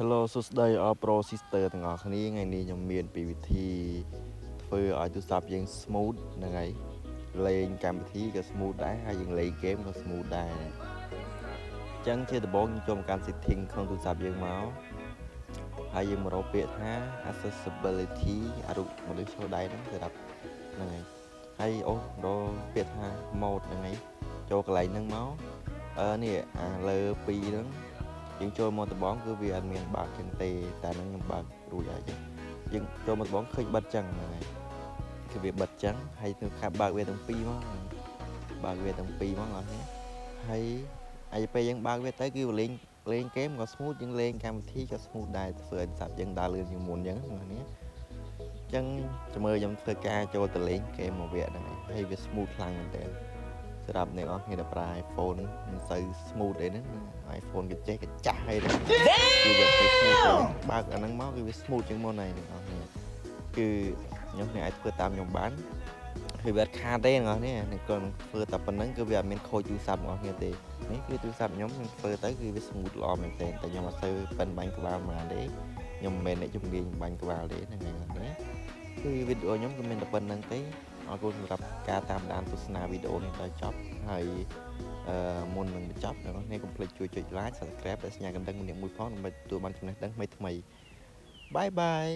Hello សួស្តីអរ Pro Sister ទាំងអស់គ្នាថ្ងៃនេះខ្ញុំមានពីវិធីធ្វើឲ្យទូរស័ព្ទយើង smooth ហ្នឹងហើយលេងកម្មវិធីក៏ smooth ដែរហើយយើងលេង game ក៏ smooth ដែរអញ្ចឹងជាដំបូងយើងចូលមកកាន់ setting ក្នុងទូរស័ព្ទយើងមកហើយយើងមករកពាក្យថា accessibility អារូបមនុស្សឈរដៃហ្នឹងសម្រាប់ហ្នឹងហើយអូរកពាក្យថា mode ហ្នឹងហើយចូលកន្លែងហ្នឹងមកនេះលើ2ហ្នឹងយើងចូលមកដំបងគឺវាអត់មានបើកចឹងទេតែនឹងខ្ញុំបើករួចហើយយើងចូលមកដំបងឃើញបិទចឹងហ្នឹងហើយគឺវាបិទចឹងហើយនៅខាងបើកវាទាំងពីរមកបើកវាទាំងពីរមកអស់នេះហើយពេលយើងបើកវាទៅគឺវាលេងហ្គេមក៏ smooth យើងលេងកម្មវិធីក៏ smooth ដែរធ្វើឲ្យសាប់យើងដើរលឿនជាងមុនចឹងហ្នឹងនេះចឹងចាំមើលខ្ញុំធ្វើការចូលទៅលេងហ្គេមមួយវគ្គហ្នឹងហើយវា smooth ខ្លាំងមែនតើសម្រាប់អ្នកនរគ្នាដែលប្រើ iPhone មិនសូវ smooth ទេហ្នឹង iPhone ក៏ចេះក៏ចាស់ហើយគឺវាទៅ smooth បើកអាហ្នឹងមកគឺវា smooth ជាងមុនហើយអ្នកនរគ្នាគឺខ្ញុំអ្នកអាចធ្វើតាមខ្ញុំបានគឺវាអត់ខាតទេអ្នកនរគ្នាអ្នកគាត់ធ្វើតែប៉ុណ្្នឹងគឺវាអត់មានខូចទូរស័ព្ទអ្នកនរគ្នាទេនេះគឺទូរស័ព្ទខ្ញុំធ្វើទៅគឺវា smooth ល្អមែនទែនតែខ្ញុំអត់សូវប៉ិនបាញ់ក្បាលហ្មងទេខ្ញុំមិនមែនអ្នកជំនាញបាញ់ក្បាលទេហ្នឹងហើយអ្នកនរគ្នាគឺវីដេអូខ្ញុំគឺមានតែប៉ុណ្្នឹងទេអរគុណសម្រាប់ការតាមដានទស្សនាវីដេអូនេះដល់ចប់ហើយមុននឹងបញ្ចប់អ្នកនរគ្នាកុំភ្លេចជួយចុច like Subscribe และសញ្ញាកណ្ដឹងម្នាក់មួយផងដើម្បីទទួលបានចំណេះដឹងថ្មីៗបាយបាយ